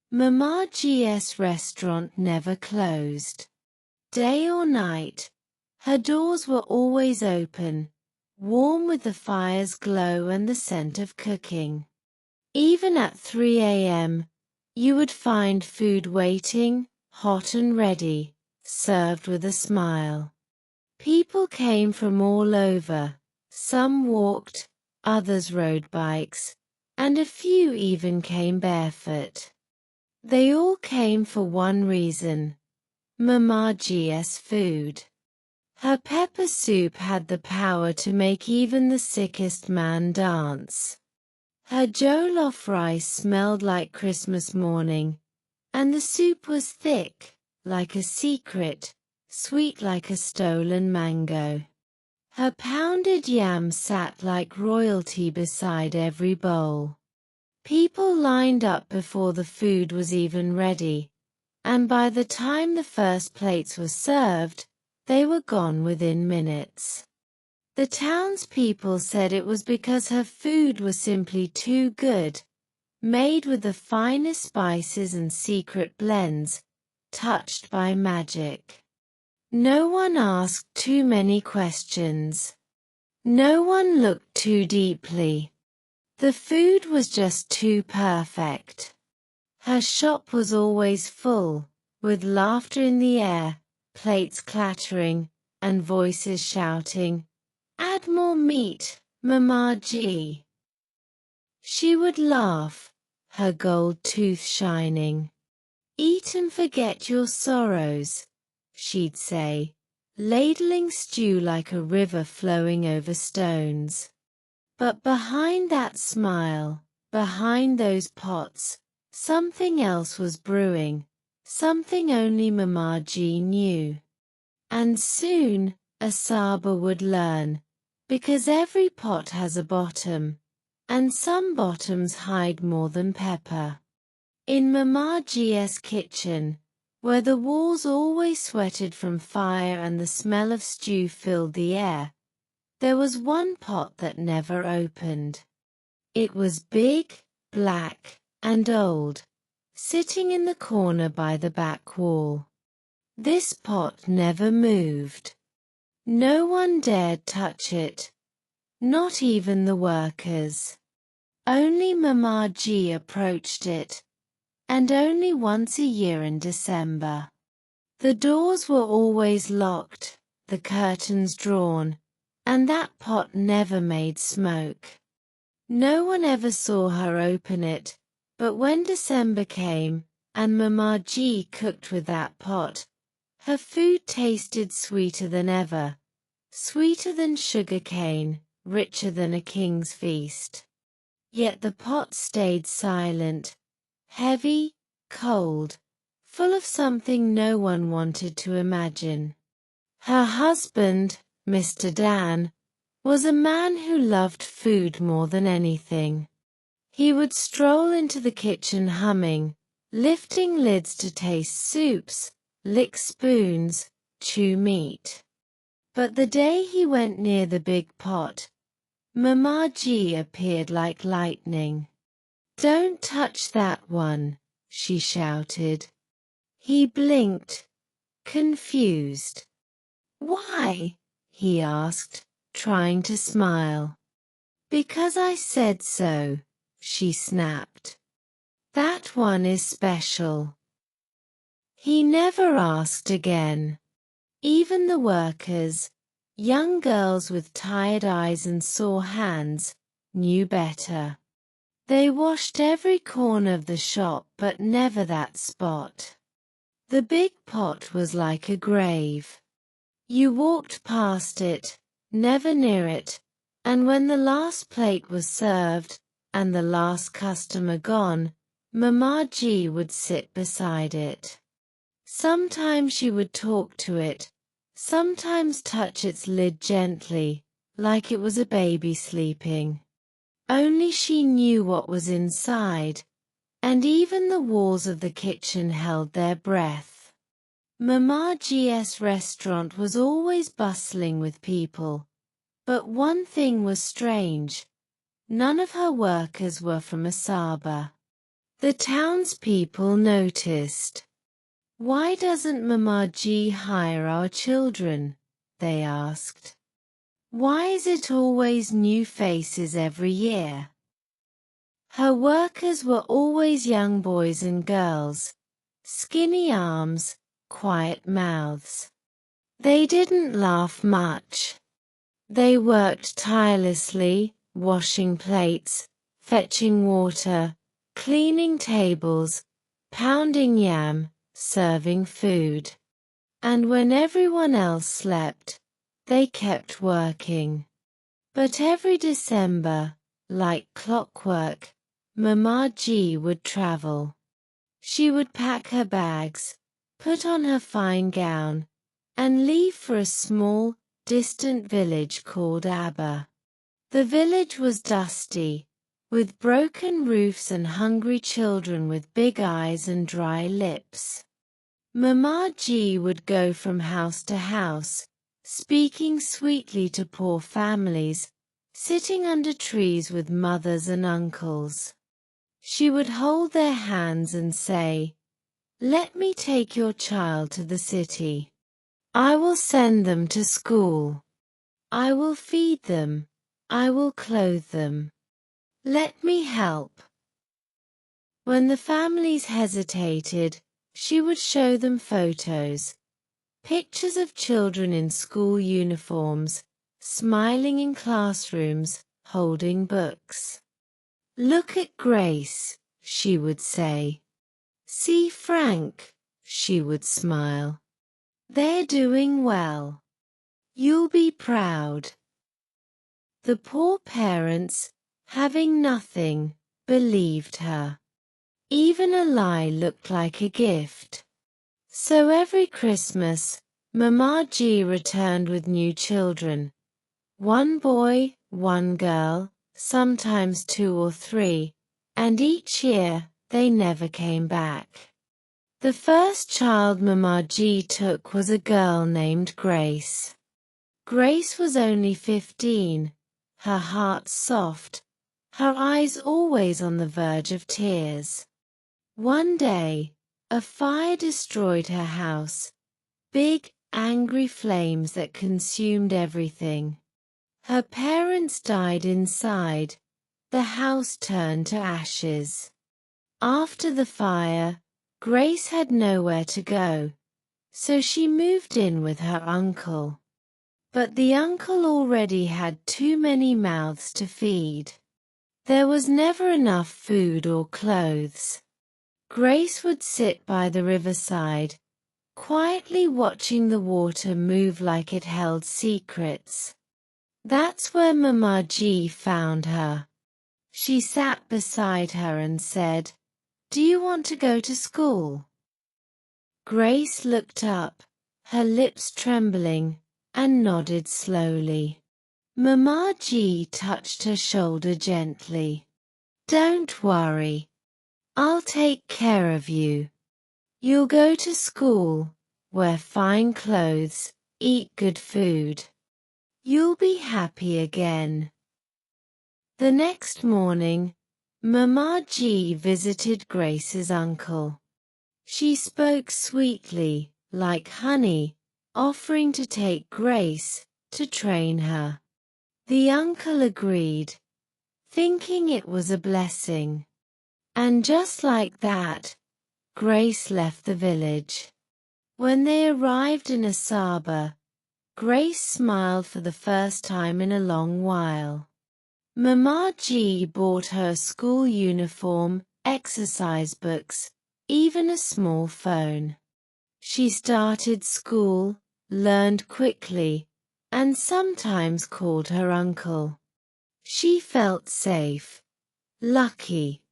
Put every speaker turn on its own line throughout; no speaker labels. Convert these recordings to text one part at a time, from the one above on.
Mama G's restaurant never closed. Day or night, her doors were always open, warm with the fire's glow and the scent of cooking. Even at 3 a.m., you would find food waiting, hot and ready, served with a smile. People came from all over. Some walked, others rode bikes, and a few even came barefoot. They all came for one reason: Mama G's food. Her pepper soup had the power to make even the sickest man dance. Her jollof rice smelled like Christmas morning, and the soup was thick, like a secret, sweet like a stolen mango. Her pounded yam sat like royalty beside every bowl. People lined up before the food was even ready, and by the time the first plates were served, they were gone within minutes. The townspeople said it was because her food was simply too good, made with the finest spices and secret blends, touched by magic. No one asked too many questions. No one looked too deeply. The food was just too perfect. Her shop was always full, with laughter in the air, plates clattering, and voices shouting, "Add more meat, Mama G." She would laugh, her gold tooth shining. "Eat and forget your sorrows," she'd say, ladling stew like a river flowing over stones. But behind that smile, behind those pots, something else was brewing, something only Mama G knew. And soon, Asaba would learn, because every pot has a bottom, and some bottoms hide more than pepper. In Mama G's kitchen, where the walls always sweated from fire and the smell of stew filled the air, there was one pot that never opened. It was big, black, and old, sitting in the corner by the back wall. This pot never moved. No one dared touch it, not even the workers. Only Mama G approached it, and only once a year in December. The doors were always locked, the curtains drawn, and that pot never made smoke. No one ever saw her open it, but when December came, and Mama G cooked with that pot, her food tasted sweeter than ever, sweeter than sugar cane, richer than a king's feast. Yet the pot stayed silent, heavy, cold, full of something no one wanted to imagine. Her husband, Mr. Dan, was a man who loved food more than anything. He would stroll into the kitchen humming, lifting lids to taste soups, lick spoons, chew meat. But the day he went near the big pot, Mama G appeared like lightning. "Don't touch that one," she shouted. He blinked, confused. "Why?" he asked, trying to smile. "Because I said so," she snapped. "That one is special." He never asked again. Even the workers, young girls with tired eyes and sore hands, knew better. They washed every corner of the shop but never that spot. The big pot was like a grave. You walked past it, never near it, and when the last plate was served, and the last customer gone, Mama G would sit beside it. Sometimes she would talk to it, sometimes touch its lid gently, like it was a baby sleeping. Only she knew what was inside, and even the walls of the kitchen held their breath. Mama G's restaurant was always bustling with people, but one thing was strange: none of her workers were from Asaba. The townspeople noticed. "Why doesn't Mama G hire our children?" they asked. "Why is it always new faces every year?" Her workers were always young boys and girls, skinny arms, quiet mouths. They didn't laugh much. They worked tirelessly, washing plates, fetching water, cleaning tables, pounding yam, serving food. And when everyone else slept, they kept working. But every December, like clockwork, Mama G would travel. She would pack her bags, put on her fine gown, and leave for a small, distant village called Abba. The village was dusty, with broken roofs and hungry children with big eyes and dry lips. Mama G would go from house to house, speaking sweetly to poor families, sitting under trees with mothers and uncles. She would hold their hands and say, "Let me take your child to the city. I will send them to school. I will feed them. I will clothe them. Let me help." When the families hesitated, she would show them photos, pictures of children in school uniforms, smiling in classrooms, holding books. "Look at Grace," she would say. "See Frank," she would smile. "They're doing well. You'll be proud." The poor parents, having nothing, believed her. Even a lie looked like a gift. So every Christmas, Mama G returned with new children. One boy, one girl, sometimes 2 or 3, and each year, they never came back. The first child Mama G took was a girl named Grace. Grace was only 15, her heart soft, her eyes always on the verge of tears. One day, a fire destroyed her house, big, angry flames that consumed everything. Her parents died inside, the house turned to ashes. After the fire, Grace had nowhere to go, so she moved in with her uncle. But the uncle already had too many mouths to feed. There was never enough food or clothes. Grace would sit by the riverside, quietly watching the water move like it held secrets. That's where Mama G found her. She sat beside her and said, "Do you want to go to school?" Grace looked up, her lips trembling, and nodded slowly. Mama G touched her shoulder gently. "Don't worry. I'll take care of you. You'll go to school, wear fine clothes, eat good food. You'll be happy again." The next morning, Mama G visited Grace's uncle. She spoke sweetly, like honey, offering to take Grace, to train her. The uncle agreed, thinking it was a blessing. And just like that, Grace left the village. When they arrived in Asaba, Grace smiled for the first time in a long while. Mama G bought her a school uniform, exercise books, even a small phone. She started school, learned quickly, and sometimes called her uncle. She felt safe, lucky.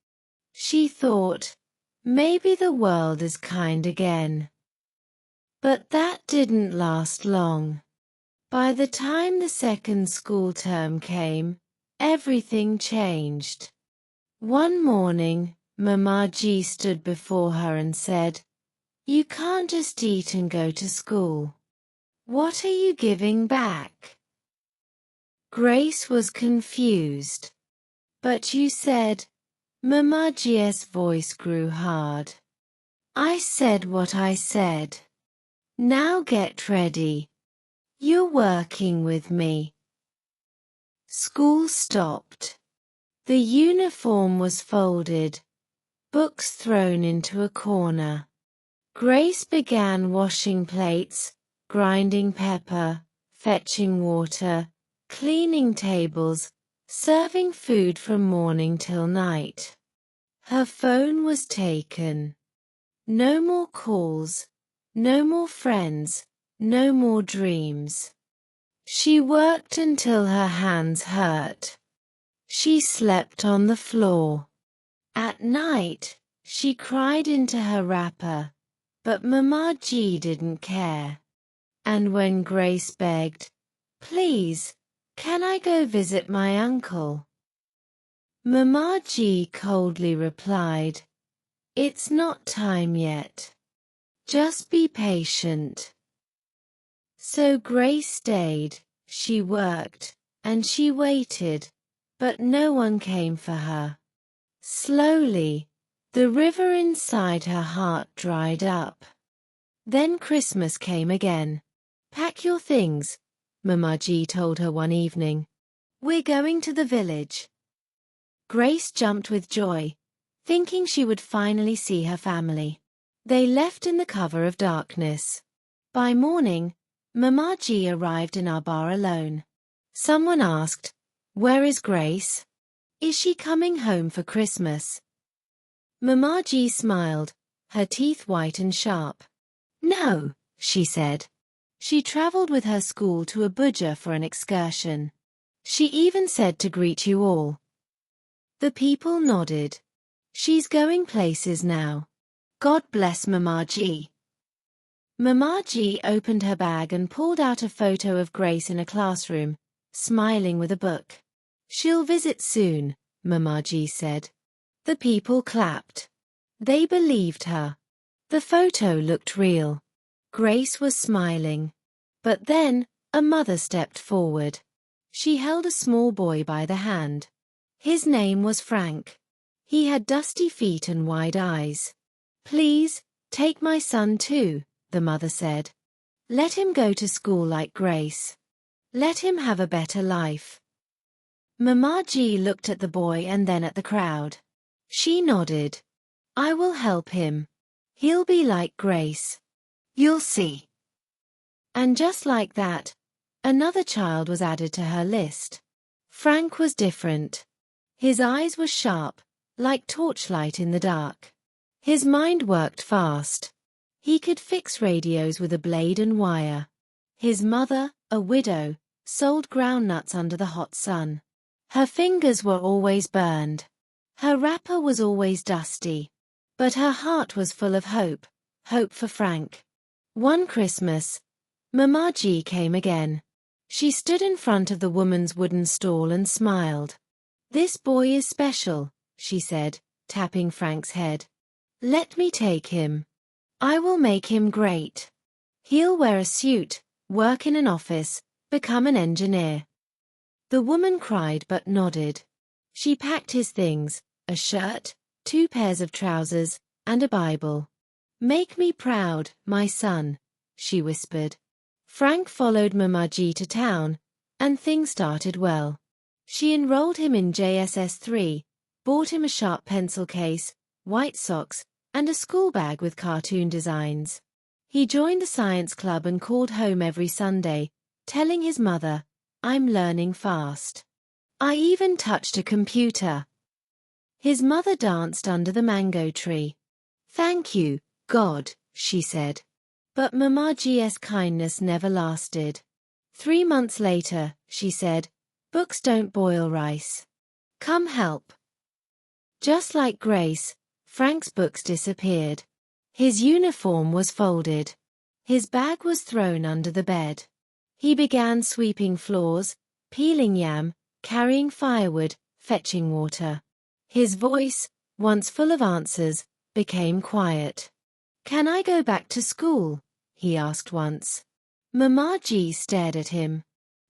She thought, maybe the world is kind again. But that didn't last long. By the time the second school term came, everything changed. One morning, Mama G stood before her and said, "You can't just eat and go to school. What are you giving back?" Grace was confused. "But you said, Mama G's voice grew hard. I said what I said. Now get ready. You're working with me. School stopped. The uniform was folded, books thrown into a corner. Grace began washing plates, grinding pepper, fetching water, cleaning tables, serving food from morning till night. Her phone was taken. No more calls, no more friends, no more dreams. She worked until her hands hurt. She slept on the floor. At night, she cried into her wrapper, but Mama G didn't care. And when Grace begged, "Please, can I go visit my uncle?" Mama G coldly replied, "It's not time yet. Just be patient." So Grace stayed, she worked, and she waited, but no one came for her. Slowly, the river inside her heart dried up. Then Christmas came again. "Pack your things," Mama G told her one evening. "We're going to the village." Grace jumped with joy, thinking she would finally see her family. They left in the cover of darkness. By morning, Mama G arrived in our bar alone. Someone asked, "Where is Grace? Is she coming home for Christmas?" Mama G smiled, her teeth white and sharp. "No," she said. She traveled with her school to Abuja for an excursion. She even said to greet you all. The people nodded. She's going places now. God bless Mama G. Mama G opened her bag and pulled out a photo of Grace in a classroom, smiling with a book. "She'll visit soon," Mama G said. The people clapped. They believed her. The photo looked real. Grace was smiling. But then, a mother stepped forward. She held a small boy by the hand. His name was Frank. He had dusty feet and wide eyes. "Please, take my son too," the mother said. "Let him go to school like Grace. Let him have a better life." Mama G looked at the boy and then at the crowd. She nodded. "I will help him. He'll be like Grace. You'll see." And just like that, another child was added to her list. Frank was different. His eyes were sharp, like torchlight in the dark. His mind worked fast. He could fix radios with a blade and wire. His mother, a widow, sold groundnuts under the hot sun. Her fingers were always burned. Her wrapper was always dusty. But her heart was full of hope, hope for Frank. One Christmas, Mama G came again. She stood in front of the woman's wooden stall and smiled. "This boy is special," she said, tapping Frank's head. "Let me take him. I will make him great. He'll wear a suit, work in an office, become an engineer." The woman cried but nodded. She packed his things, a shirt, 2 pairs of trousers, and a Bible. "Make me proud, my son," she whispered. Frank followed Mama G to town, and things started well. She enrolled him in JSS 3, bought him a sharp pencil case, white socks, and a school bag with cartoon designs. He joined the science club and called home every Sunday, telling his mother, "I'm learning fast. I even touched a computer." His mother danced under the mango tree. "Thank you, God," she said. But Mama G's kindness never lasted. 3 months later, she said, "Books don't boil rice. Come help." Just like Grace, Frank's books disappeared. His uniform was folded. His bag was thrown under the bed. He began sweeping floors, peeling yam, carrying firewood, fetching water. His voice, once full of answers, became quiet. "Can I go back to school?" he asked once. Mama G stared at him.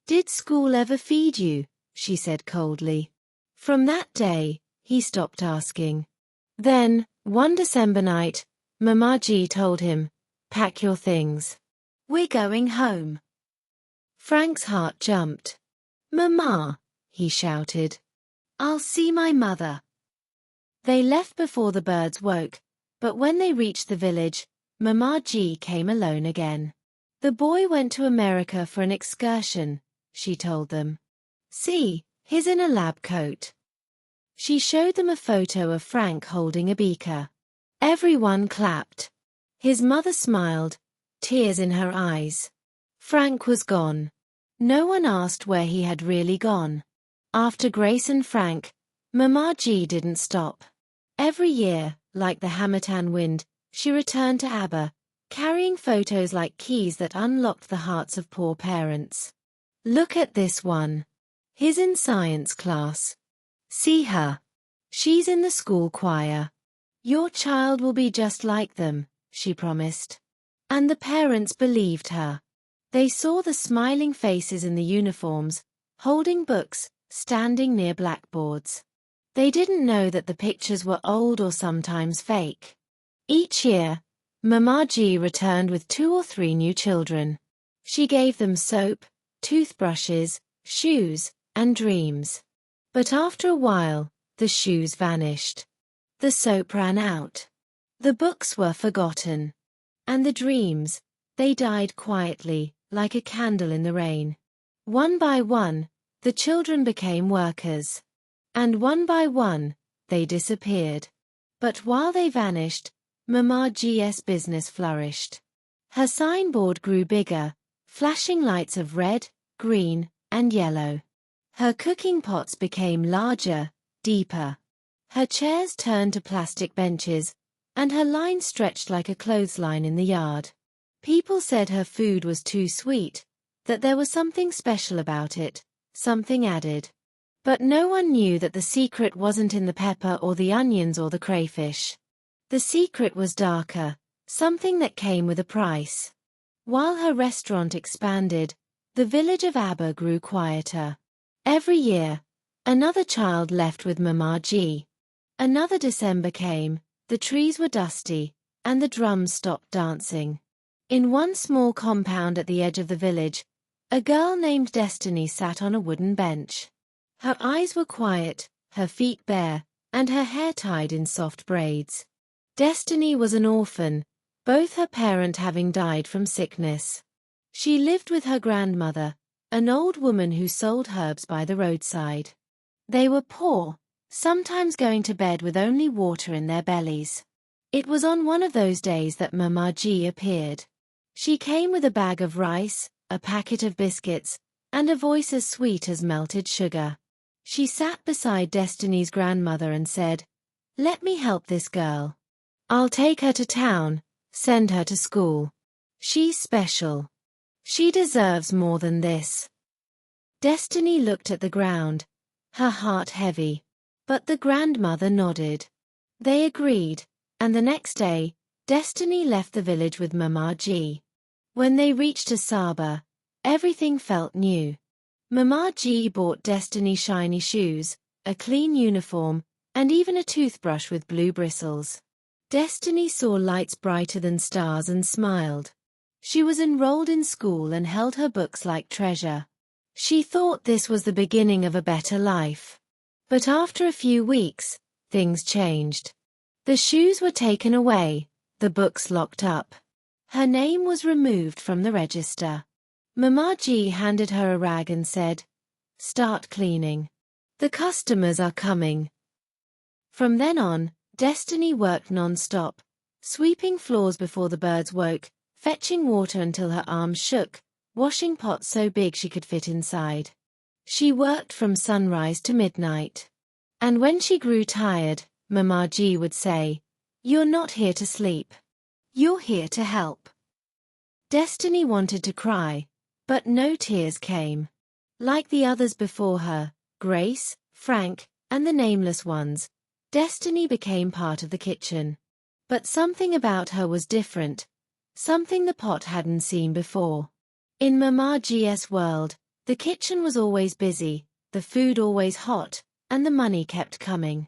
"Did school ever feed you?" she said coldly. From that day, he stopped asking. Then, one December night, Mama G told him, "Pack your things. We're going home." Frank's heart jumped. "Mama," he shouted. "I'll see my mother." They left before the birds woke, but when they reached the village, Mama G came alone again. "The boy went to America for an excursion," she told them. "See, he's in a lab coat." She showed them a photo of Frank holding a beaker. Everyone clapped. His mother smiled, tears in her eyes. Frank was gone. No one asked where he had really gone. After Grace and Frank, Mama G didn't stop. Every year, like the Hamatan wind, she returned to ABBA, carrying photos like keys that unlocked the hearts of poor parents. "Look at this one. He's in science class. See her. She's in the school choir. Your child will be just like them," she promised. And the parents believed her. They saw the smiling faces in the uniforms, holding books, standing near blackboards. They didn't know that the pictures were old or sometimes fake. Each year, Mama G returned with 2 or 3 new children. She gave them soap, toothbrushes, shoes, and dreams. But after a while, the shoes vanished. The soap ran out. The books were forgotten. And the dreams, they died quietly, like a candle in the rain. One by one, the children became workers. And one by one, they disappeared. But while they vanished, Mama G's business flourished. Her signboard grew bigger, flashing lights of red, green, and yellow. Her cooking pots became larger, deeper. Her chairs turned to plastic benches, and her line stretched like a clothesline in the yard. People said her food was too sweet, that there was something special about it, something added. But no one knew that the secret wasn't in the pepper or the onions or the crayfish. The secret was darker, something that came with a price. While her restaurant expanded, the village of ABBA grew quieter. Every year, another child left with Mama G. Another December came, the trees were dusty, and the drums stopped dancing. In one small compound at the edge of the village, a girl named Destiny sat on a wooden bench. Her eyes were quiet, her feet bare, and her hair tied in soft braids. Destiny was an orphan, both her parents having died from sickness. She lived with her grandmother, an old woman who sold herbs by the roadside. They were poor, sometimes going to bed with only water in their bellies. It was on one of those days that Mama G appeared. She came with a bag of rice, a packet of biscuits, and a voice as sweet as melted sugar. She sat beside Destiny's grandmother and said, "Let me help this girl. I'll take her to town, send her to school. She's special. She deserves more than this." Destiny looked at the ground, her heart heavy. But the grandmother nodded. They agreed, and the next day, Destiny left the village with Mama G. When they reached Asaba, everything felt new. Mama G bought Destiny shiny shoes, a clean uniform, and even a toothbrush with blue bristles. Destiny saw lights brighter than stars and smiled. She was enrolled in school and held her books like treasure. She thought this was the beginning of a better life. But after a few weeks, things changed. The shoes were taken away, the books locked up. Her name was removed from the register. Mama G handed her a rag and said, "Start cleaning. The customers are coming." From then on, Destiny worked non-stop, sweeping floors before the birds woke, fetching water until her arms shook, washing pots so big she could fit inside. She worked from sunrise to midnight. And when she grew tired, Mama G would say, "You're not here to sleep. You're here to help." Destiny wanted to cry, but no tears came. Like the others before her, Grace, Frank, and the nameless ones, Destiny became part of the kitchen. But something about her was different, something the pot hadn't seen before. In Mama G's world, the kitchen was always busy, the food always hot, and the money kept coming.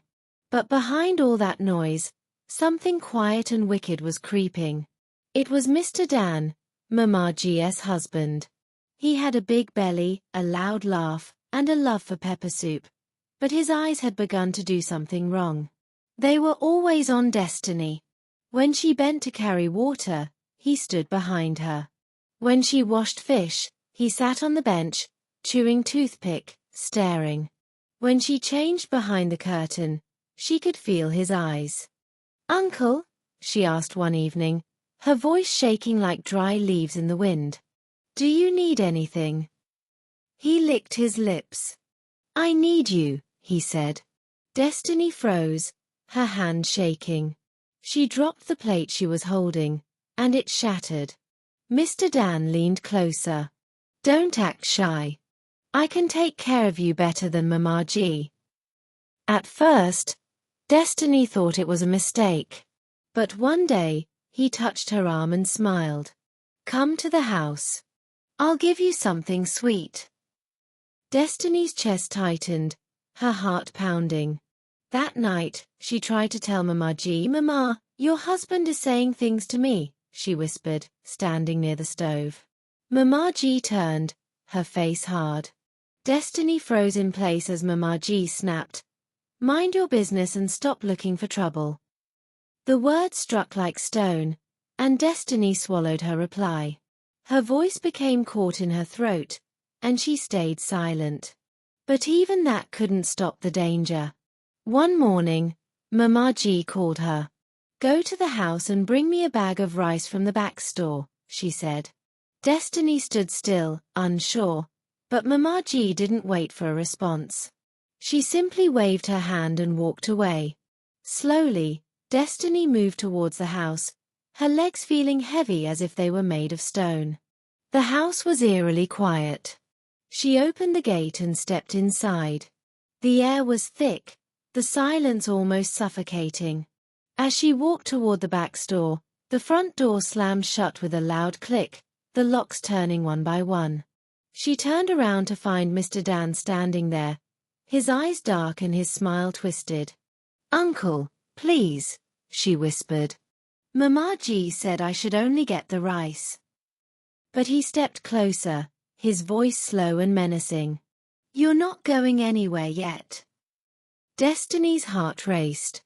But behind all that noise, something quiet and wicked was creeping. It was Mr. Dan, Mama G's husband. He had a big belly, a loud laugh, and a love for pepper soup. But his eyes had begun to do something wrong. They were always on Destiny. When she bent to carry water, he stood behind her. When she washed fish, he sat on the bench, chewing toothpick, staring. When she changed behind the curtain, she could feel his eyes. "Uncle?" she asked one evening, her voice shaking like dry leaves in the wind. "Do you need anything?" He licked his lips. "I need you," he said. Destiny froze, her hand shaking. She dropped the plate she was holding, and it shattered. Mr. Dan leaned closer. "Don't act shy. I can take care of you better than Mama G." At first, Destiny thought it was a mistake. But one day, he touched her arm and smiled. "Come to the house. I'll give you something sweet." Destiny's chest tightened, her heart pounding. That night, she tried to tell Mama G. "Mama, your husband is saying things to me," she whispered, standing near the stove. Mama G turned, her face hard. Destiny froze in place as Mama G snapped, "Mind your business and stop looking for trouble." The words struck like stone, and Destiny swallowed her reply. Her voice became caught in her throat, and she stayed silent. But even that couldn't stop the danger. One morning, Mama G called her. "Go to the house and bring me a bag of rice from the back store," she said. Destiny stood still, unsure, but Mama G didn't wait for a response. She simply waved her hand and walked away. Slowly, Destiny moved towards the house, her legs feeling heavy as if they were made of stone. The house was eerily quiet. She opened the gate and stepped inside. The air was thick, the silence almost suffocating. As she walked toward the back store, the front door slammed shut with a loud click, the locks turning one by one. She turned around to find Mr. Dan standing there, his eyes dark and his smile twisted. "Uncle, please," she whispered. "Mama G said I should only get the rice." But he stepped closer, his voice slow and menacing. "You're not going anywhere yet." Destiny's heart raced.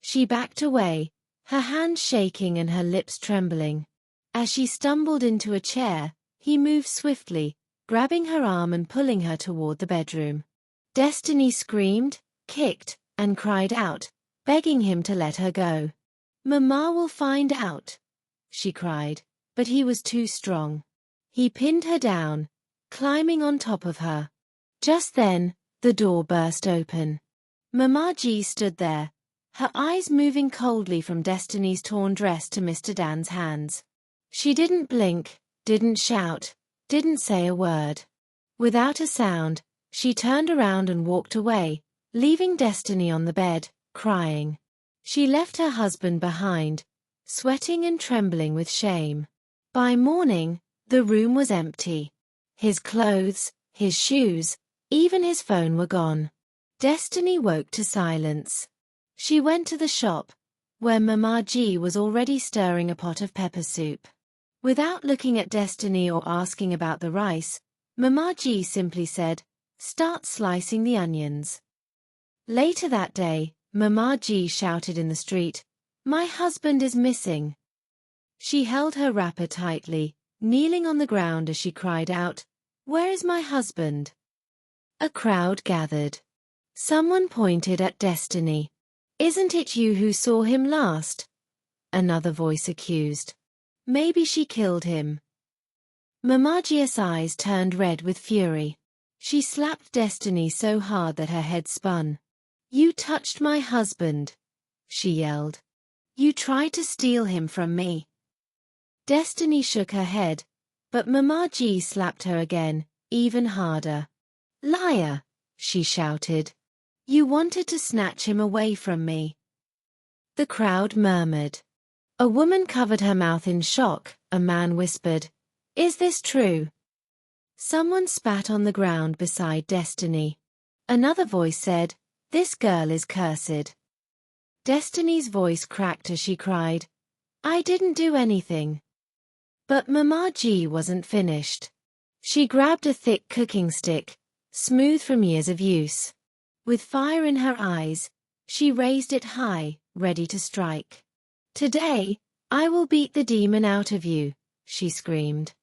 She backed away, her hands shaking and her lips trembling. As she stumbled into a chair, he moved swiftly, grabbing her arm and pulling her toward the bedroom. Destiny screamed, kicked, and cried out, begging him to let her go. "Mama will find out," she cried, but he was too strong. He pinned her down, climbing on top of her. Just then, the door burst open. Mama G stood there, her eyes moving coldly from Destiny's torn dress to Mr. Dan's hands. She didn't blink, didn't shout, didn't say a word. Without a sound, she turned around and walked away, leaving Destiny on the bed, crying. She left her husband behind, sweating and trembling with shame. By morning, the room was empty. His clothes, his shoes, even his phone were gone. Destiny woke to silence. She went to the shop, where Mama G was already stirring a pot of pepper soup. Without looking at Destiny or asking about the rice, Mama G simply said, "Start slicing the onions." Later that day, Mama G shouted in the street, "My husband is missing." She held her wrapper tightly, kneeling on the ground as she cried out, "Where is my husband?" A crowd gathered. Someone pointed at Destiny. "Isn't it you who saw him last?" Another voice accused. "Maybe she killed him." Mama G's eyes turned red with fury. She slapped Destiny so hard that her head spun. "You touched my husband," she yelled. "You tried to steal him from me." Destiny shook her head, but Mama G slapped her again, even harder. "Liar," she shouted. "You wanted to snatch him away from me." The crowd murmured. A woman covered her mouth in shock. A man whispered, "Is this true?" Someone spat on the ground beside Destiny. Another voice said, "This girl is cursed." Destiny's voice cracked as she cried, "I didn't do anything." But Mama G wasn't finished. She grabbed a thick cooking stick, smooth from years of use. With fire in her eyes, she raised it high, ready to strike. "Today, I will beat the demon out of you," she screamed.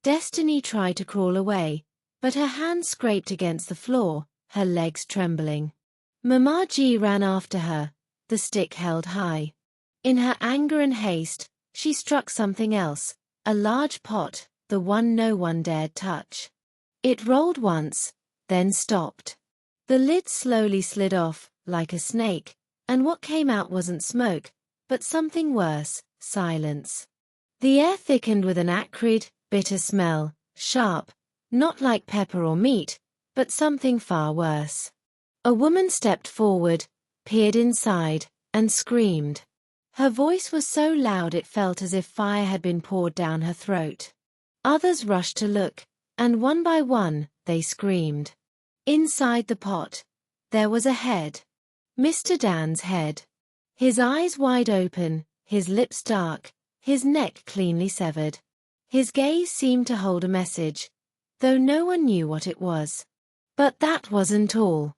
Destiny tried to crawl away, but her hands scraped against the floor, her legs trembling. Mama G ran after her, the stick held high. In her anger and haste, she struck something else, a large pot, the one no one dared touch. It rolled once, then stopped. The lid slowly slid off, like a snake, and what came out wasn't smoke, but something worse, silence. The air thickened with an acrid, bitter smell, sharp, not like pepper or meat, but something far worse. A woman stepped forward, peered inside, and screamed. Her voice was so loud it felt as if fire had been poured down her throat. Others rushed to look, and one by one, they screamed. Inside the pot, there was a head. Mr. Dan's head. His eyes wide open, his lips dark, his neck cleanly severed. His gaze seemed to hold a message, though no one knew what it was. But that wasn't all.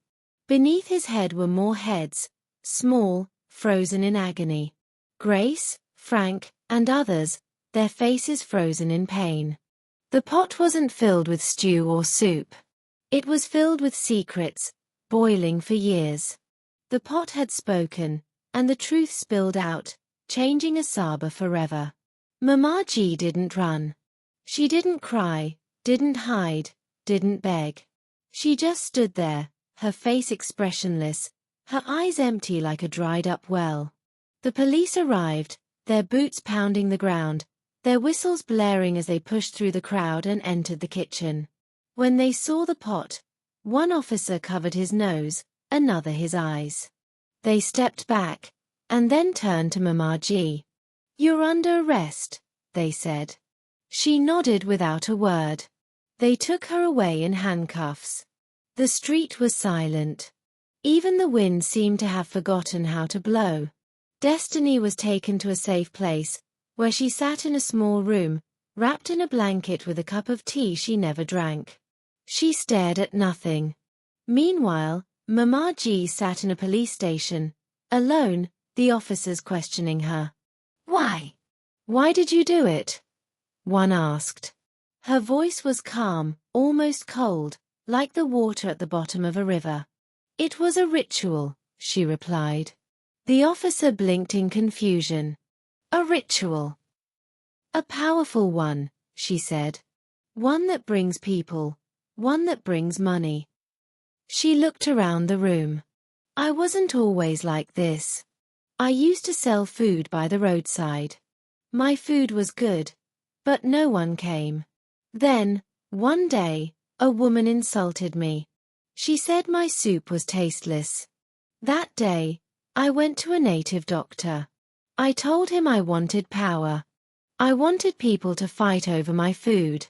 Beneath his head were more heads, small, frozen in agony. Grace, Frank, and others, their faces frozen in pain. The pot wasn't filled with stew or soup. It was filled with secrets, boiling for years. The pot had spoken, and the truth spilled out, changing Asaba forever. Mama G didn't run. She didn't cry, didn't hide, didn't beg. She just stood there, her face expressionless, her eyes empty like a dried-up well. The police arrived, their boots pounding the ground, their whistles blaring as they pushed through the crowd and entered the kitchen. When they saw the pot, one officer covered his nose, another his eyes. They stepped back, and then turned to Mama G. "You're under arrest," they said. She nodded without a word. They took her away in handcuffs. The street was silent. Even the wind seemed to have forgotten how to blow. Destiny was taken to a safe place, where she sat in a small room, wrapped in a blanket with a cup of tea she never drank. She stared at nothing. Meanwhile, Mama G sat in a police station, alone, the officers questioning her. "Why? Why did you do it?" one asked. Her voice was calm, almost cold, like the water at the bottom of a river. "It was a ritual," she replied. The officer blinked in confusion. "A ritual?" "A powerful one," she said. "One that brings people, one that brings money." She looked around the room. "I wasn't always like this. I used to sell food by the roadside. My food was good, but no one came. Then, one day, a woman insulted me. She said my soup was tasteless. That day, I went to a native doctor. I told him I wanted power. I wanted people to fight over my food."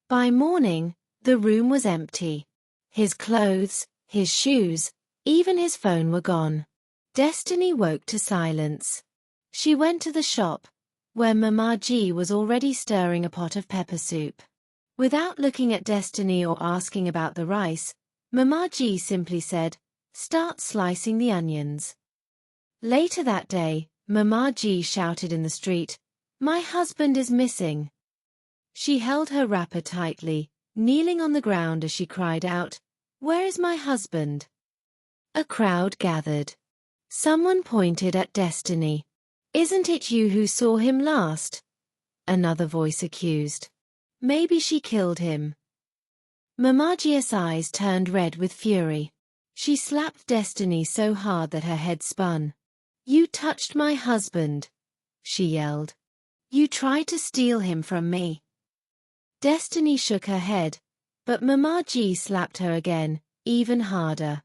By morning, the room was empty. His clothes, his shoes, even his phone were gone. Destiny woke to silence. She went to the shop, where Mama G was already stirring a pot of pepper soup. Without looking at Destiny or asking about the rice, Mama G simply said, "Start slicing the onions." Later that day, Mama G shouted in the street, "My husband is missing." She held her wrapper tightly, kneeling on the ground as she cried out, "Where is my husband?" A crowd gathered. Someone pointed at Destiny. "Isn't it you who saw him last?" Another voice accused. "Maybe she killed him." Mama G's eyes turned red with fury. She slapped Destiny so hard that her head spun. "You touched my husband," she yelled. "You tried to steal him from me." Destiny shook her head, but Mama G slapped her again, even harder.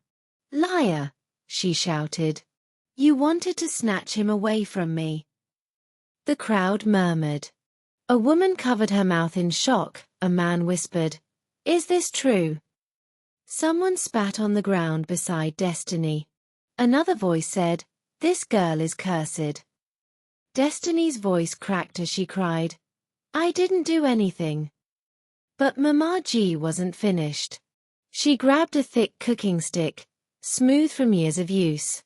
"Liar," she shouted. "You wanted to snatch him away from me." The crowd murmured. A woman covered her mouth in shock. A man whispered, "Is this true?" Someone spat on the ground beside Destiny. Another voice said, This girl is cursed. Destiny's voice cracked as she cried, I didn't do anything. But Mama G wasn't finished. She grabbed a thick cooking stick, smooth from years of use.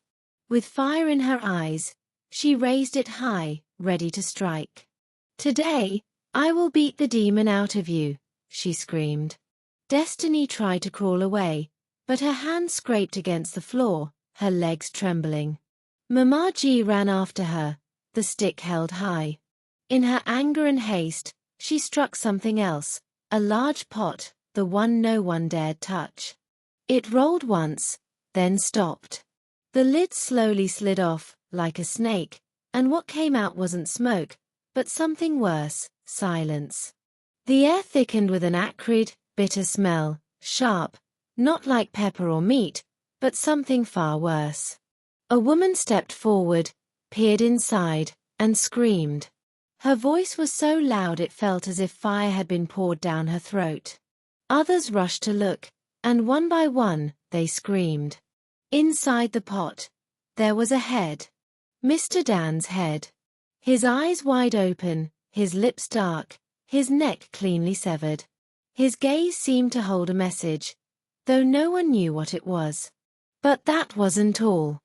With fire in her eyes, she raised it high, ready to strike. Today, I will beat the demon out of you, she screamed. Destiny tried to crawl away, but her hand scraped against the floor, her legs trembling. Mama G ran after her, the stick held high. In her anger and haste, she struck something else, a large pot, the one no one dared touch. It rolled once, then stopped. The lid slowly slid off, like a snake, and what came out wasn't smoke, but something worse, silence. The air thickened with an acrid, bitter smell, sharp, not like pepper or meat, but something far worse. A woman stepped forward, peered inside, and screamed. Her voice was so loud it felt as if fire had been poured down her throat. Others rushed to look, and one by one, they screamed. Inside the pot, there was a head. Mr. Dan's head. His eyes wide open, his lips dark, his neck cleanly severed. His gaze seemed to hold a message, though no one knew what it was. But that wasn't all.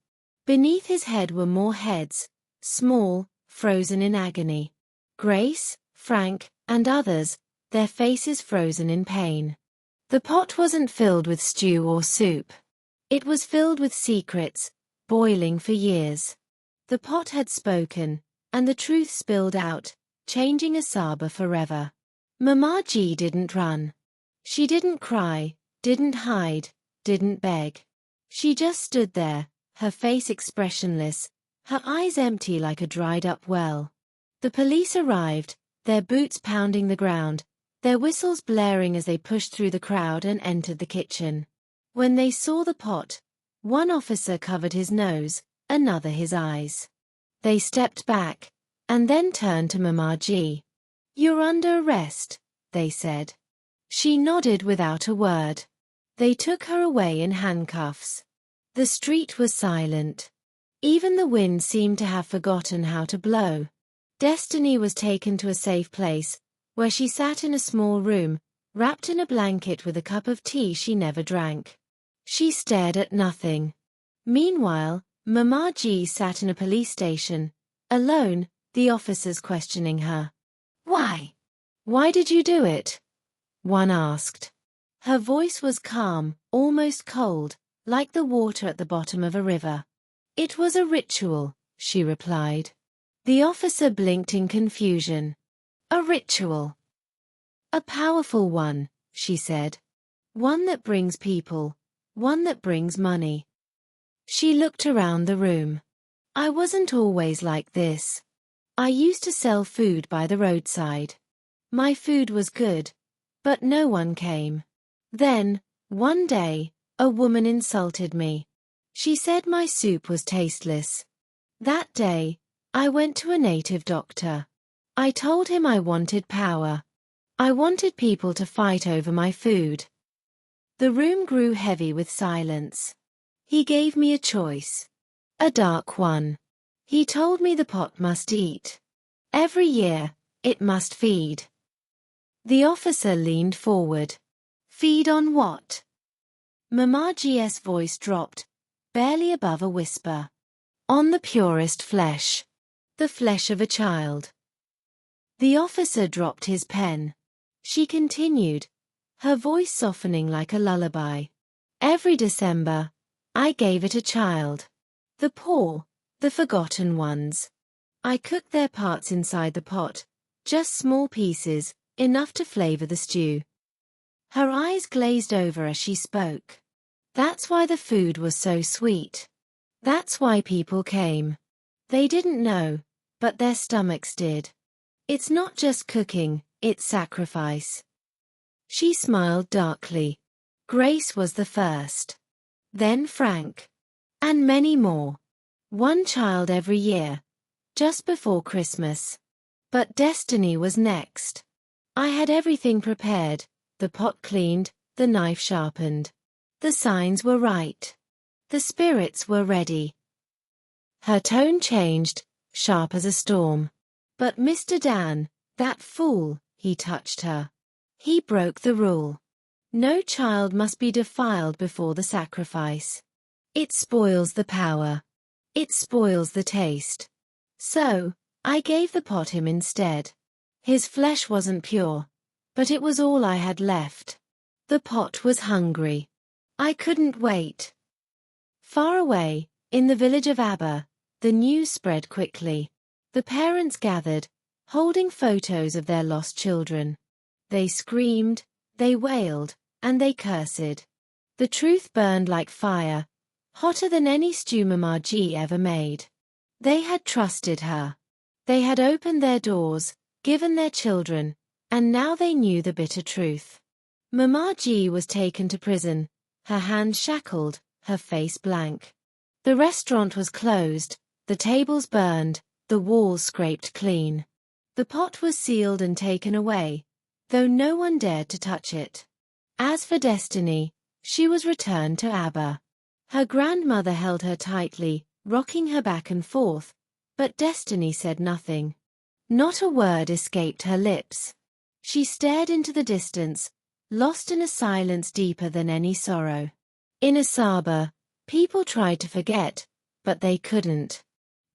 Beneath his head were more heads, small, frozen in agony. Grace, Frank, and others, their faces frozen in pain. The pot wasn't filled with stew or soup. It was filled with secrets, boiling for years. The pot had spoken, and the truth spilled out, changing Asaba forever. Mama G didn't run. She didn't cry, didn't hide, didn't beg. She just stood there, her face expressionless, her eyes empty like a dried-up well. The police arrived, their boots pounding the ground, their whistles blaring as they pushed through the crowd and entered the kitchen. When they saw the pot, one officer covered his nose, another his eyes. They stepped back, and then turned to Mama G. You're under arrest, they said. She nodded without a word. They took her away in handcuffs. The street was silent. Even the wind seemed to have forgotten how to blow. Destiny was taken to a safe place, where she sat in a small room, wrapped in a blanket with a cup of tea she never drank. She stared at nothing. Meanwhile, Mama G sat in a police station, alone, the officers questioning her. Why? Why did you do it? One asked. Her voice was calm, almost cold, like the water at the bottom of a river. It was a ritual, she replied. The officer blinked in confusion. A ritual. A powerful one, she said. One that brings people, one that brings money. She looked around the room. I wasn't always like this. I used to sell food by the roadside. My food was good, but no one came. Then, one day, a woman insulted me. She said my soup was tasteless. That day, I went to a native doctor. I told him I wanted power. I wanted people to fight over my food. The room grew heavy with silence. He gave me a choice. A dark one. He told me the pot must eat. Every year, it must feed. The officer leaned forward. Feed on what? Mama G's voice dropped, barely above a whisper. On the purest flesh. The flesh of a child. The officer dropped his pen. She continued, her voice softening like a lullaby. Every December, I gave it a child. The poor, the forgotten ones. I cooked their parts inside the pot, just small pieces, enough to flavor the stew. Her eyes glazed over as she spoke. That's why the food was so sweet. That's why people came. They didn't know, but their stomachs did. It's not just cooking, it's sacrifice. She smiled darkly. Grace was the first. Then Frank. And many more. One child every year. Just before Christmas. But Destiny was next. I had everything prepared, the pot cleaned, the knife sharpened. The signs were right. The spirits were ready. Her tone changed, sharp as a storm. But Mr. Dan, that fool, he touched her. He broke the rule. No child must be defiled before the sacrifice. It spoils the power. It spoils the taste. So, I gave the pot him instead. His flesh wasn't pure, but it was all I had left. The pot was hungry. I couldn't wait. Far away, in the village of Aber, the news spread quickly. The parents gathered, holding photos of their lost children. They screamed, they wailed, and they cursed. The truth burned like fire, hotter than any stew Mama G ever made. They had trusted her. They had opened their doors, given their children, and now they knew the bitter truth. Mama G was taken to prison, her hands shackled, her face blank. The restaurant was closed, the tables burned, the walls scraped clean. The pot was sealed and taken away, though no one dared to touch it. As for Destiny, she was returned to Aber. Her grandmother held her tightly, rocking her back and forth, but Destiny said nothing. Not a word escaped her lips. She stared into the distance, lost in a silence deeper than any sorrow. In Asaba, people tried to forget, but they couldn't.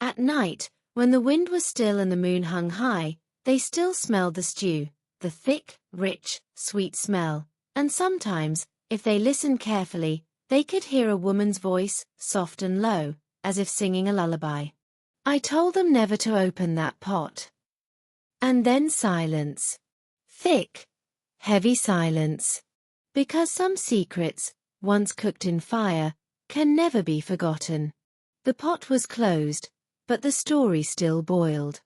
At night, when the wind was still and the moon hung high, they still smelled the stew, the thick, rich, sweet smell, and sometimes, if they listened carefully, they could hear a woman's voice, soft and low, as if singing a lullaby. I told them never to open that pot. And then silence. Thick, heavy silence. Because some secrets, once cooked in fire, can never be forgotten. The pot was closed, but the story still boiled.